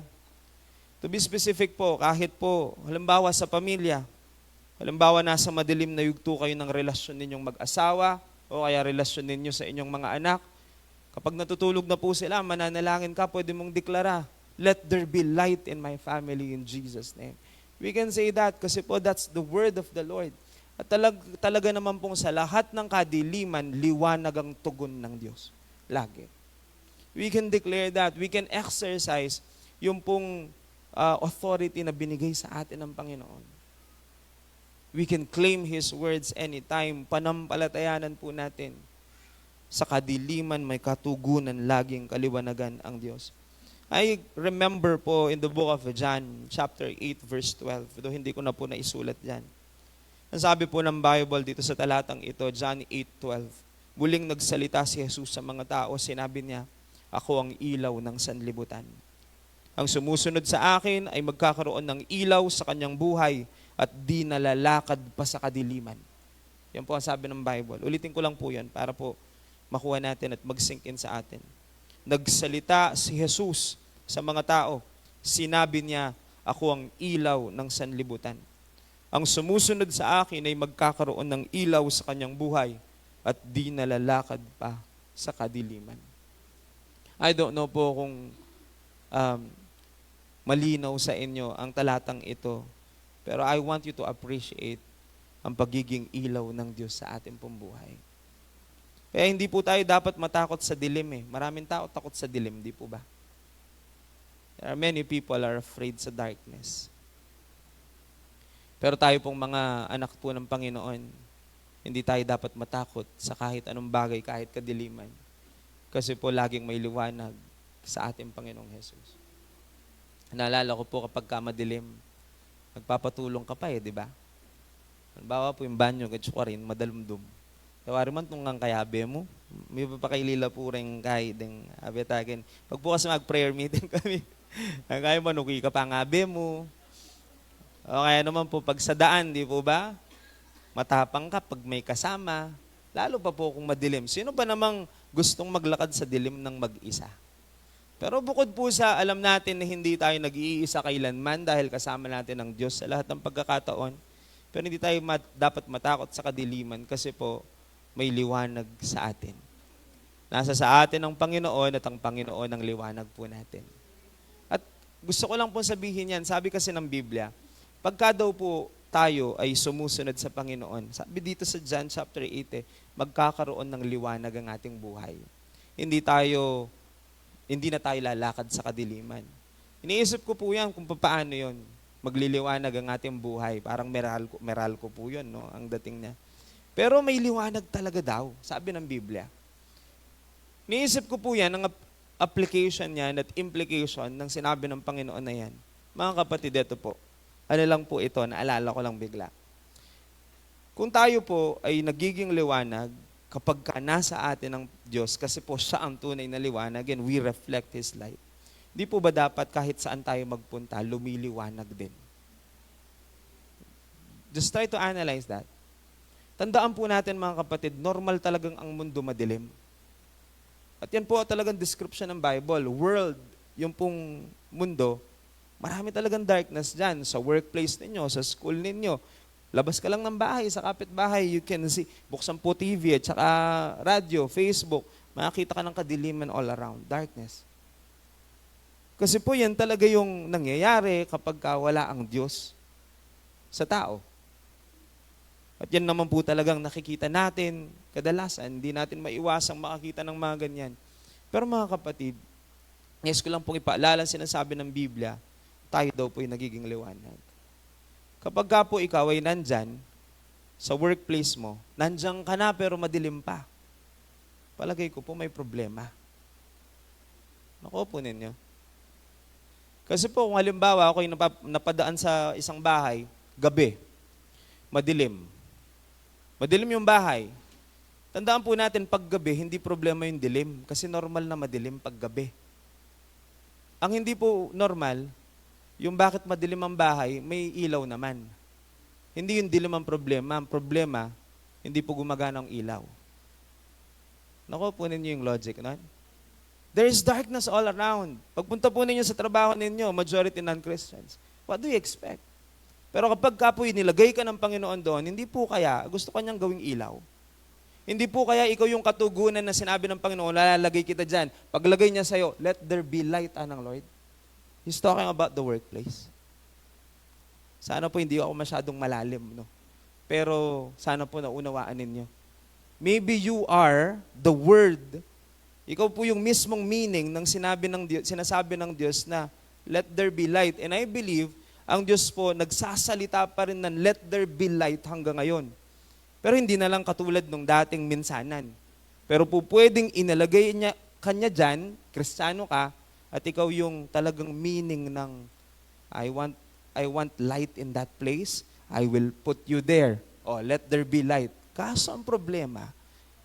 to be specific po, kahit po, halimbawa sa pamilya, halimbawa nasa madilim na yugto kayo ng relasyon ninyong mag-asawa, o kaya relasyon ninyo sa inyong mga anak, kapag natutulog na po sila, mananalangin ka, pwede mong deklara, let there be light in my family in Jesus' name. We can say that kasi po that's the word of the Lord. At talaga naman pong sa lahat ng kadiliman, liwanag ang tugon ng Diyos. Lagi. We can declare that. We can exercise yung pong authority na binigay sa atin ng Panginoon. We can claim His words anytime. Panampalatayanan po natin. Sa kadiliman may katugunan, laging kaliwanagan ang Diyos. I remember po in the book of John, chapter 8, verse 12, though hindi ko na po naisulat dyan. Ang sabi po ng Bible dito sa talatang ito, John 8:12, muling nagsalita si Jesus sa mga tao, sinabi niya, ako ang ilaw ng sanlibutan. Ang sumusunod sa akin ay magkakaroon ng ilaw sa kanyang buhay at di nalalakad pa sa kadiliman. Yan po ang sabi ng Bible. Ulitin ko lang po yan para po makuha natin at mag-sink in sa atin. Nagsalita si Jesus sa mga tao. Sinabi niya, ako ang ilaw ng sanlibutan. Ang sumusunod sa akin ay magkakaroon ng ilaw sa kanyang buhay at di nalalakad pa sa kadiliman. I don't know po kung malinaw sa inyo ang talatang ito, pero I want you to appreciate ang pagiging ilaw ng Diyos sa ating pong buhay. Kaya hindi po tayo dapat matakot sa dilim eh. Maraming tao takot sa dilim, di po ba? There are many people are afraid sa darkness. Pero tayo pong mga anak po ng Panginoon, hindi tayo dapat matakot sa kahit anong bagay, kahit kadiliman. Kasi po laging may liwanag sa ating Panginoong Jesus. Naalala ko po kapag madilim, nagpapatulong ka pa di ba? Halimbawa po yung banyo, gatsuka rin, madalumdum. Tawari man itong ang kayabe mo, may papakailila po rin kahit ng abetagin. Pag po kasi mag-prayer meeting kami, ang kaya manuki ka pa ang abe mo. O kaya naman po pag sa daan, di po ba? Matapang ka pag may kasama, lalo pa po kung madilim. Sino ba namang gustong maglakad sa dilim ng mag-isa? Pero bukod po sa alam natin na hindi tayo nag-iisa kailanman dahil kasama natin ang Diyos sa lahat ng pagkakataon, pero hindi tayo dapat matakot sa kadiliman kasi po may liwanag sa atin. Nasa sa atin ang Panginoon at ang Panginoon ang liwanag po natin. At gusto ko lang po sabihin yan, sabi kasi ng Biblia, pagka daw po tayo ay sumusunod sa Panginoon, sabi dito sa John chapter 8, magkakaroon ng liwanag ang ating buhay. Hindi na tayo lalakad sa kadiliman. Iniisip ko po yan kung paano yun. Magliliwanag ang ating buhay. Parang Meralco po yun, no? Ang dating niya. Pero may liwanag talaga daw, sabi ng Biblia. Iniisip ko po yan, ang application niyan at implication ng sinabi ng Panginoon na yan. Mga kapatid, ito po. Ano lang po ito, naalala ko lang bigla. Kung tayo po ay nagiging liwanag, kapag nasa atin ang Diyos, kasi po siya ang tunay na liwanag and we reflect His light, di po ba dapat kahit saan tayo magpunta, lumiliwanag din? Just try to analyze that. Tandaan po natin mga kapatid, normal talagang ang mundo madilim. At yan po talagang description ng Bible. World, yung pong mundo, marami talagang darkness dyan. Sa workplace ninyo, sa school ninyo. Labas ka lang ng bahay, sa kapitbahay, you can see, buksan po TV at saka radio, Facebook, makakita ka ng kadiliman all around, darkness. Kasi po yan talaga yung nangyayari kapag wala ang Diyos sa tao. At yan naman po talagang nakikita natin, kadalasan, hindi natin maiwasang makakita ng mga ganyan. Pero mga kapatid, yes ko lang pong ipaalala sinasabi ng Biblia, tayo daw po yung nagiging liwanag. Kapag ka po ikaw ay nandyan, sa workplace mo, nandyan ka na pero madilim pa. Palagay ko po may problema. Naku po ninyo. Kasi po kung halimbawa ako ay napadaan sa isang bahay, gabi, madilim. Madilim yung bahay. Tandaan po natin, pag gabi, hindi problema yung dilim. Kasi normal na madilim pag gabi. Ang hindi po normal, yung bakit madilim ang bahay, may ilaw naman. Hindi yung dilim ang problema. Ang problema, hindi po gumagana ang ilaw. Naku po ninyo yung logic, no? There is darkness all around. Pagpunta po ninyo sa trabaho ninyo, majority non-Christians. What do you expect? Pero kapag ka po nilagay ka ng Panginoon doon, hindi po kaya gusto kanyang gawing ilaw. Hindi po kaya ikaw yung katugunan na sinabi ng Panginoon, lalagay kita dyan. Paglagay niya sa'yo, let there be light, anang Lord. He's talking about the workplace. Sana po hindi ako masyadong malalim, no? Pero sana po naunawaan ninyo. Maybe you are the word. Ikaw po yung mismong meaning ng sinasabi ng Diyos na let there be light. And I believe, ang Diyos po nagsasalita pa rin ng let there be light hanggang ngayon. Pero hindi na lang katulad nung dating minsanan. Pero po pwedeng inalagay kanya dyan, Kristiyano ka, at ikaw yung talagang meaning ng I want light in that place, I will put you there. Oh, let there be light. Kaso ang problema,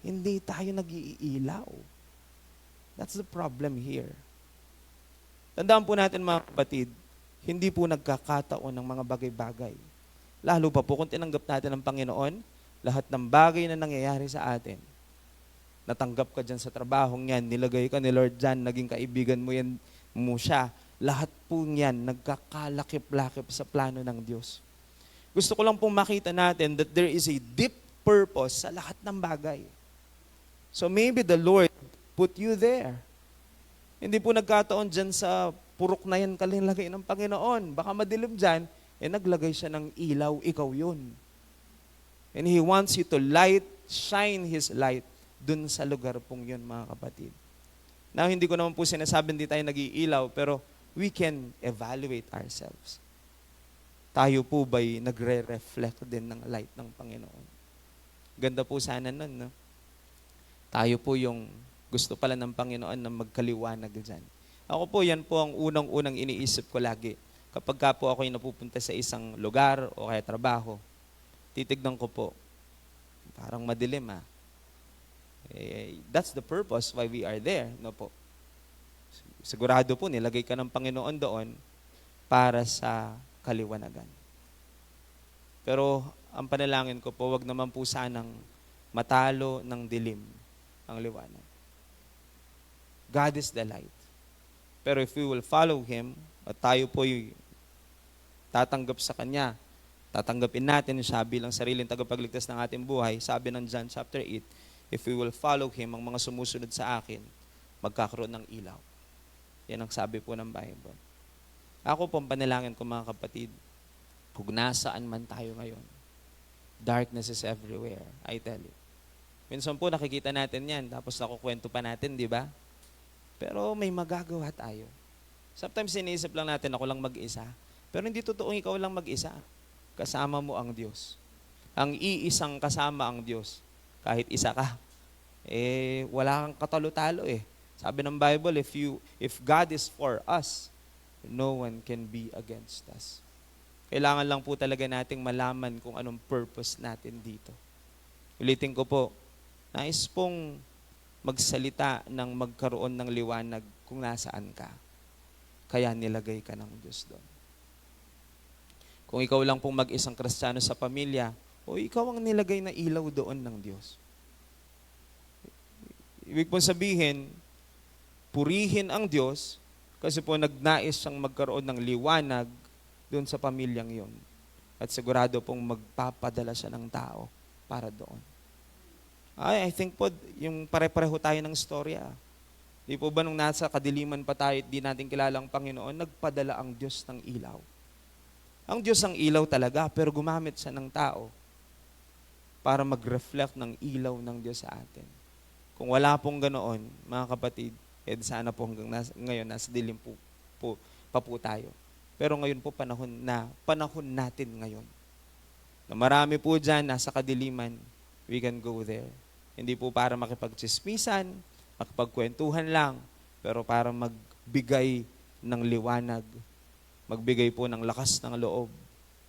hindi tayo nag-iilaw. That's the problem here. Tandaan po natin mga kapatid, hindi po nagkakataon ng mga bagay-bagay. Lalo pa po kung tinanggap natin ng Panginoon, lahat ng bagay na nangyayari sa atin, natanggap ka dyan sa trabahong yan, nilagay ka ni Lord dyan, naging kaibigan mo yan mo siya, lahat po yan nagkakalakip-lakip sa plano ng Diyos. Gusto ko lang pong makita natin that there is a deep purpose sa lahat ng bagay. So maybe the Lord put you there. Hindi po nagkataon dyan sa purok na yan kalinlagay ng Panginoon. Baka madilim dyan, naglagay siya ng ilaw, ikaw yun. And He wants you to shine His light dun sa lugar pong yun, mga kapatid. Now, hindi ko naman po sinasabi hindi tayo nag-iilaw, pero we can evaluate ourselves. Tayo po ba'y nagre-reflect din ng light ng Panginoon? Ganda po sana nun, no? Tayo po yung gusto pala ng Panginoon na magkaliwanag dyan. Ako po, yan po ang unang-unang iniisip ko lagi. Kapag ka po ako'y napupunta sa isang lugar o kaya trabaho, titignan ko po, parang madilim that's the purpose why we are there, no po. Sigurado po, nilagay ka ng Panginoon doon para sa kaliwanagan. Pero ang panalangin ko po, wag naman po sanang matalo ng dilim ang liwanag. God is the light. Pero if we will follow Him, at tayo po'y tatanggap sa Kanya, tatanggapin natin siya bilang sariling tagapagligtas ng ating buhay, sabi ng John chapter 8, if we will follow Him, ang mga sumusunod sa akin, magkakaroon ng ilaw. Yan ang sabi po ng Bible. Ako po, panalangin ko mga kapatid, kung nasaan man tayo ngayon, darkness is everywhere, I tell you. Minsan po nakikita natin yan, tapos nakukwento pa natin, di ba? Pero may magagawa tayo. Sometimes iniisip lang natin, ako lang mag-isa. Pero hindi totoong ikaw lang mag-isa. Kasama mo ang Diyos. Ang iisang kasama ang Diyos. Kahit isa ka, wala kang katalo-talo . Sabi ng Bible, if God is for us, no one can be against us. Kailangan lang po talaga nating malaman kung anong purpose natin dito. Ulitin ko po, nais pong magsalita ng magkaroon ng liwanag kung nasaan ka. Kaya nilagay ka ng Diyos doon. Kung ikaw lang pong mag-isang Kristiyano sa pamilya, o ikaw ang nilagay na ilaw doon ng Diyos. Ibig pong sabihin, purihin ang Diyos kasi po nagnais siyang magkaroon ng liwanag doon sa pamilyang yon. At sigurado pong magpapadala siya ng tao para doon. I think po, yung pare-pareho tayo ng storya. Di po ba nung nasa kadiliman pa tayo at di natin kilala ang Panginoon, nagpadala ang Diyos ng ilaw. Ang Diyos ang ilaw talaga, pero gumamit siya ng tao para mag-reflect ng ilaw ng Diyos sa atin. Kung wala pong ganoon, mga kapatid, sana po hanggang ngayon nasa dilim pa po tayo. Pero ngayon po panahon natin ngayon. Na marami po dyan, nasa kadiliman, we can go there. Hindi po para makipagtsismisan, makipagkwentuhan lang, pero para magbigay ng liwanag, magbigay po ng lakas ng loob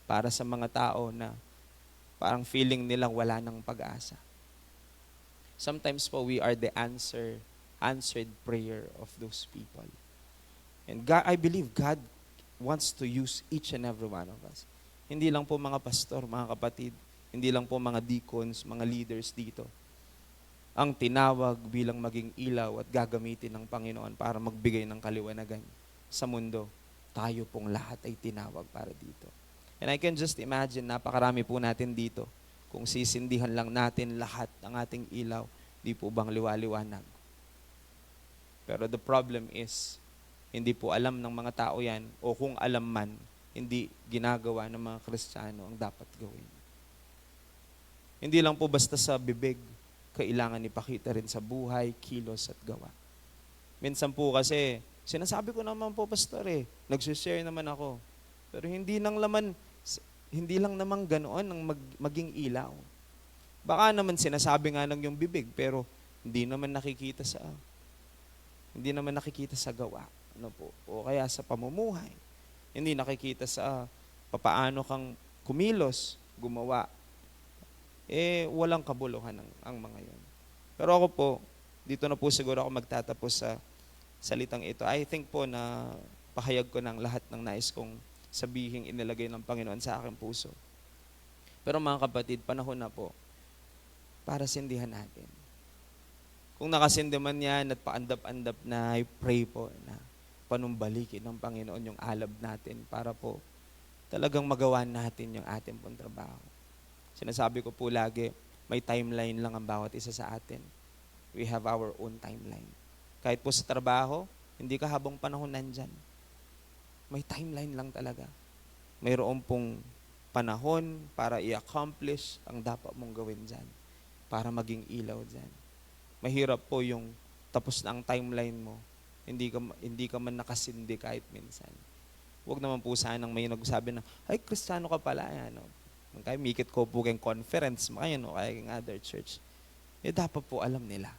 para sa mga tao na parang feeling nilang wala ng pag-asa. Sometimes po, we are the answered prayer of those people. And God, I believe God wants to use each and every one of us. Hindi lang po mga pastor, mga kapatid, hindi lang po mga deacons, mga leaders dito. Ang tinawag bilang maging ilaw at gagamitin ng Panginoon para magbigay ng kaliwanagan sa mundo. Tayo pong lahat ay tinawag para dito. And I can just imagine, napakarami po natin dito. Kung sisindihan lang natin lahat ng ating ilaw, di po bang liwaliwanag? Pero the problem is, hindi po alam ng mga tao yan, o kung alam man, hindi ginagawa ng mga Kristiyano ang dapat gawin. Hindi lang po basta sa bibig, kailangan ipakita rin sa buhay, kilos at gawa. Minsan po kasi, sinasabi ko naman po, pastor nag-share naman ako. Pero hindi lang naman ganoon ang maging ilaw. Baka naman sinasabi nga ng yung bibig, pero hindi naman nakikita sa gawa. ano po, o kaya sa pamumuhay. Hindi nakikita sa papaano kang kumilos, gumawa. Walang kabuluhan ang mga yon. Pero ako po, dito na po siguro ako magtatapos sa salitang ito. I think po na pahayag ko ng lahat ng nais kong sabihing inilagay ng Panginoon sa aking puso. Pero mga kapatid, panahon na po para sindihan natin. Kung nakasindi man yan at paandap-andap na, I pray po na panumbalikin ng Panginoon yung alab natin para po talagang magawa natin yung ating pong trabaho. Sinasabi ko po lagi, may timeline lang ang bawat isa sa atin. We have our own timeline. Kahit po sa trabaho, hindi ka habang panahon nandyan. May timeline lang talaga. Mayroon pong panahon para i-accomplish ang dapat mong gawin dyan. Para maging ilaw dyan. Mahirap po yung tapos na ang timeline mo. Hindi ka man nakasindi kahit minsan. Huwag naman po sanang may nagsabi na, ay, Kristiyano ka pala. Ano? Kaya mikit ko po kayong conference, kaya kayong other church. Dapat po alam nila.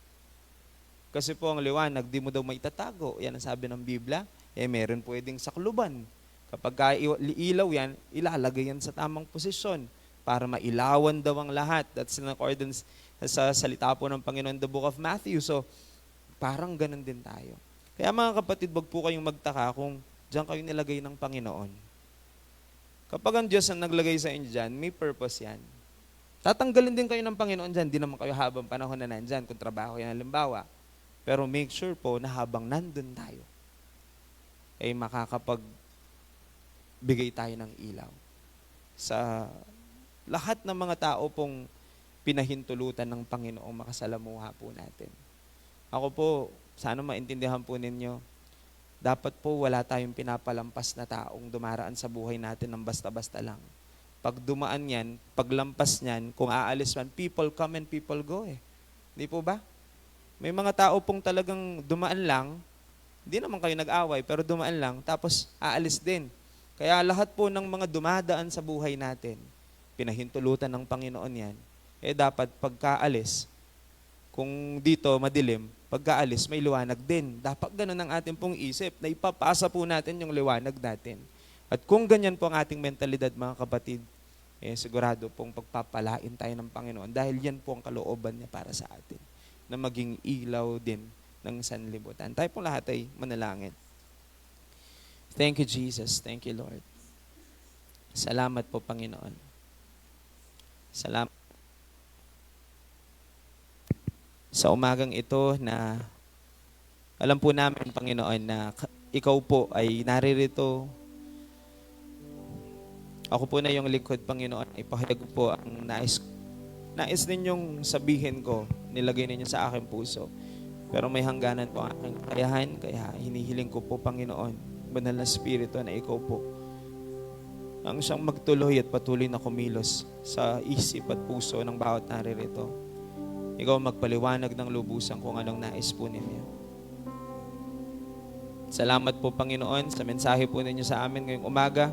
Kasi po ang liwanag, di mo daw maitatago. Yan ang sabi ng Biblia. Meron pwedeng sakluban. Kapag ilaw yan, ilalagay yan sa tamang posisyon para mailawan daw ang lahat. That's in accordance sa salita po ng Panginoon in the book of Matthew. So, parang ganun din tayo. Kaya mga kapatid, wag po kayong magtaka kung diyan kayo nilagay ng Panginoon. Kapag ang Diyos ang naglagay sa inyo dyan, may purpose yan. Tatanggalin din kayo ng Panginoon dyan. Di naman kayo habang panahon na nandyan kung trabaho yan halimbawa. Pero make sure po na habang nandun tayo, ay makakapagbigay tayo ng ilaw sa lahat ng mga tao pong pinahintulutan ng Panginoong makasalamuha po natin. Ako po, sana maintindihan po ninyo, dapat po wala tayong pinapalampas na taong dumaraan sa buhay natin ng basta-basta lang. Pag dumaan yan, paglampas niyan, kung aalis man, people come and people go eh. Di po ba? May mga tao pong talagang dumaan lang, hindi naman kayo nag-away, pero dumaan lang, tapos aalis din. Kaya lahat po ng mga dumadaan sa buhay natin, pinahintulutan ng Panginoon yan, dapat pagkaalis, kung dito madilim, pagkaalis may liwanag din. Dapat ganun ang ating pong isip, na ipapasa po natin yung liwanag natin. At kung ganyan po ang ating mentalidad mga kapatid, sigurado pong pagpapalain tayo ng Panginoon dahil yan po ang kalooban niya para sa atin, na maging ilaw din ng sanlibutan. Tayo pong lahat ay manalangin. Thank you, Jesus. Thank you, Lord. Salamat po, Panginoon. Salamat sa umagang ito na alam po namin, Panginoon, na ikaw po ay naririto. Ako po na yung lingkod, Panginoon, ipahayag po ang nais ninyong sabihin ko, nilagay ninyo sa aking puso. Pero may hangganan po ang aking kakayahan, kaya hinihiling ko po, Panginoon, Banal na Espiritu, na ikaw po ang siyang magtuloy at patuloy na kumilos sa isip at puso ng bawat naririto. Ikaw magpaliwanag ng lubusan kung anong nais po ninyo. Salamat po, Panginoon, sa mensahe po ninyo sa amin ngayong umaga.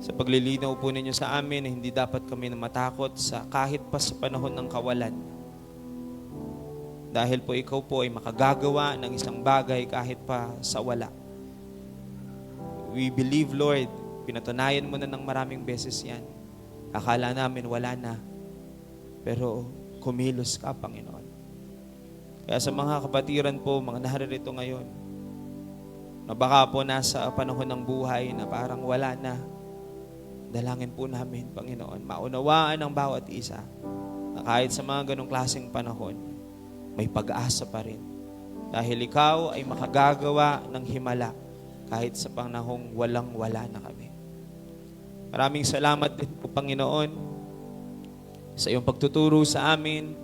Sa paglilinaw po ninyo sa amin na hindi dapat kami matakot sa kahit pa sa panahon ng kawalan. Dahil po ikaw po ay makagagawa ng isang bagay kahit pa sa wala. We believe, Lord, pinatunayan mo na ng maraming beses yan. Akala namin wala na, pero kumilos ka, Panginoon. Kaya sa mga kapatiran po, mga naririto ngayon, na baka po nasa panahon ng buhay na parang wala na, dalangin po namin, Panginoon, maunawaan ng bawat isa na kahit sa mga ganong klaseng panahon, may pag-asa pa rin. Dahil ikaw ay makagagawa ng himala kahit sa panahong walang-wala na kami. Maraming salamat din po, Panginoon, sa iyong pagtuturo sa amin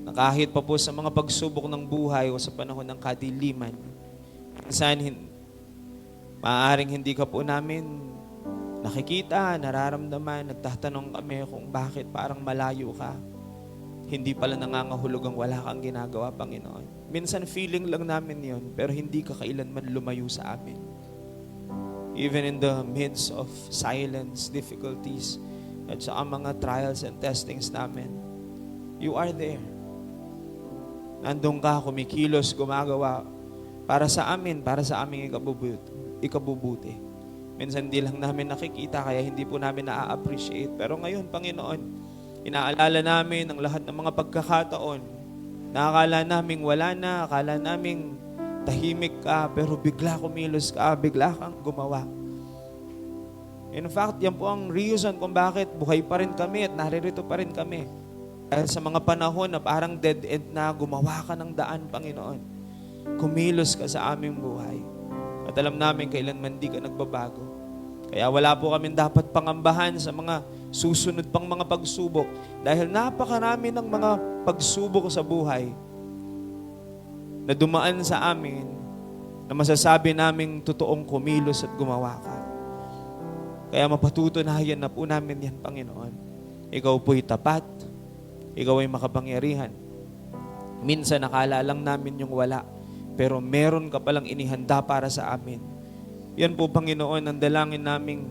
na kahit pa po sa mga pagsubok ng buhay o sa panahon ng kadiliman, minsan maaaring hindi ka po namin nakikita, nararamdaman, nagtatanong kami kung bakit parang malayo ka. Hindi pala nangangahulugang wala kang ginagawa, Panginoon. Minsan feeling lang namin yon, pero hindi ka kailanman lumayo sa amin. Even in the midst of silence, difficulties, at sa mga trials and testings namin, you are there. Nandun ka, kumikilos, gumagawa para sa amin, para sa aming ikabubuti. Minsan di lang namin nakikita, kaya hindi po namin na-appreciate. Pero ngayon, Panginoon, inaalala namin ang lahat ng mga pagkakataon na akala naming wala na, akala naming tahimik ka, pero bigla kumilos ka, bigla kang gumawa. In fact, yan po ang reason kung bakit buhay pa rin kami at naririto pa rin kami. Dahil sa mga panahon na parang dead end na, gumawa ka ng daan, Panginoon. Kumilos ka sa aming buhay. At alam namin kailanman di ka nagbabago. Kaya wala po kami dapat pangambahan sa mga susunod pang mga pagsubok. Dahil napakarami ng mga pagsubok sa buhay na dumaan sa amin na masasabi naming totoong kumilos at gumawa ka. Kaya mapatutunayan na po namin yan, Panginoon. Ikaw po'y tapat. Ikaw ay makapangyarihan. Minsan nakala lang namin yung wala, pero meron ka palang inihanda para sa amin. Yan po, Panginoon, ang dalangin naming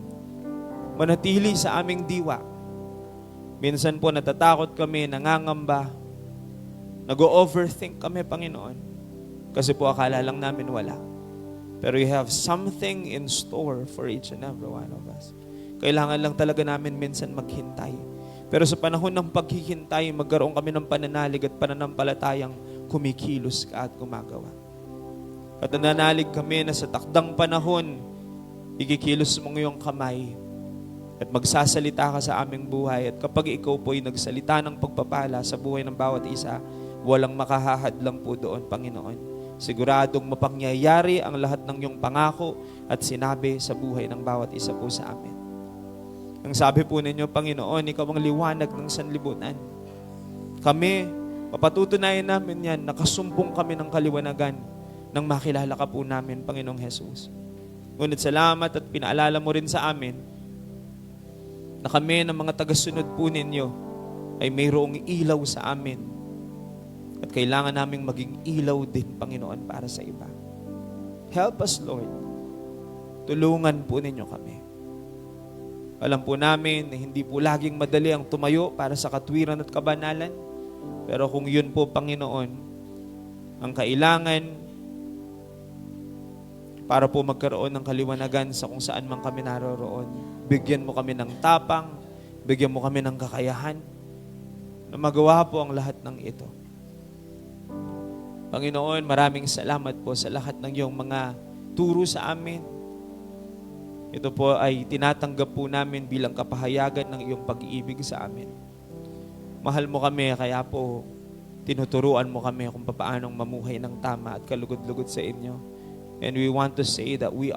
manatili sa aming diwa. Minsan po natatakot kami, nangangamba, nag-overthink kami, Panginoon. Kasi po akala lang namin wala. Pero you have something in store for each and every one of us. Kailangan lang talaga namin minsan maghintay. Pero sa panahon ng paghihintay, magkaroon kami ng pananalig at pananampalatayang kumikilos ka at gumagawa. At nananalig kami na sa takdang panahon, ikikilos mo ngayong kamay at magsasalita ka sa aming buhay. At kapag ikaw po'y nagsalita ng pagpapala sa buhay ng bawat isa, walang makahahadlang po doon, Panginoon. Siguradong mapangyayari ang lahat ng iyong pangako at sinabi sa buhay ng bawat isa po sa amin. Ang sabi po ninyo, Panginoon, ikaw ang liwanag ng sanlibutan. Kami, mapatutunayan namin yan, nakasumpong kami ng kaliwanagan nang makilala ka po namin, Panginoong Jesus. Ngunit salamat at pinaalala mo rin sa amin na kami ng mga tagasunod po ninyo ay mayroong ilaw sa amin. At kailangan naming maging ilaw din, Panginoon, para sa iba. Help us, Lord. Tulungan po ninyo kami. Alam po namin na hindi po laging madali ang tumayo para sa katwiran at kabanalan. Pero kung yun po, Panginoon, ang kailangan para po magkaroon ng kaliwanagan sa kung saan man kami naroroon, bigyan mo kami ng tapang, bigyan mo kami ng kakayahan na magawa po ang lahat ng ito. Panginoon, maraming salamat po sa lahat ng iyong mga turo sa amin. Ito po ay tinatanggap po namin bilang kapahayagan ng iyong pag-ibig sa amin. Mahal mo kami, kaya po tinuturuan mo kami kung paanong mamuhay ng tama at kalugod-lugod sa inyo. And we want to say that we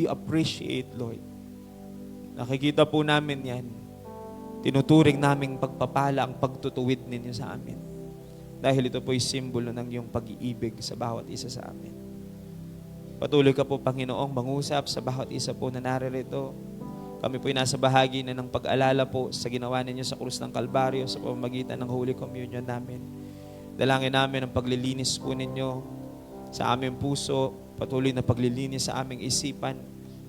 appreciate, Lord. Nakikita po namin yan. Tinuturing naming pagpapala ang pagtutuwid ninyo sa amin. Dahil ito po'y simbolo ng iyong pag-iibig sa bawat isa sa amin. Patuloy ka po, Panginoong, mangusap sa bawat isa po na naririto. Kami po'y nasa bahagi na ng pag-alala po sa ginawa ninyo sa krus ng Kalbaryo sa pamamagitan ng Holy Communion namin. Dalangin namin ang paglilinis po ninyo sa aming puso, patuloy na paglilinis sa aming isipan.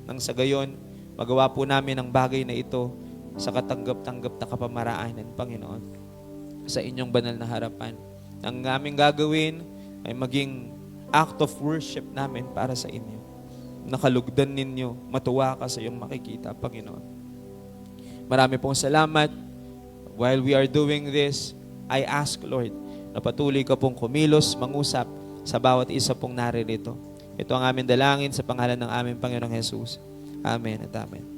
Nang sa gayon, magawa po namin ang bagay na ito sa katanggap-tanggap na kapamaraanan, Panginoon, sa inyong banal na harapan. Ang aming gagawin ay maging act of worship namin para sa inyo. Nakalugdan ninyo, matuwa ka sa iyong makikita, Panginoon. Marami pong salamat. While we are doing this, I ask, Lord, na patuloy ka pong kumilos, mangusap sa bawat isa pong naririto. Ito ang aming dalangin sa pangalan ng aming Panginoong Jesus. Amen at amen.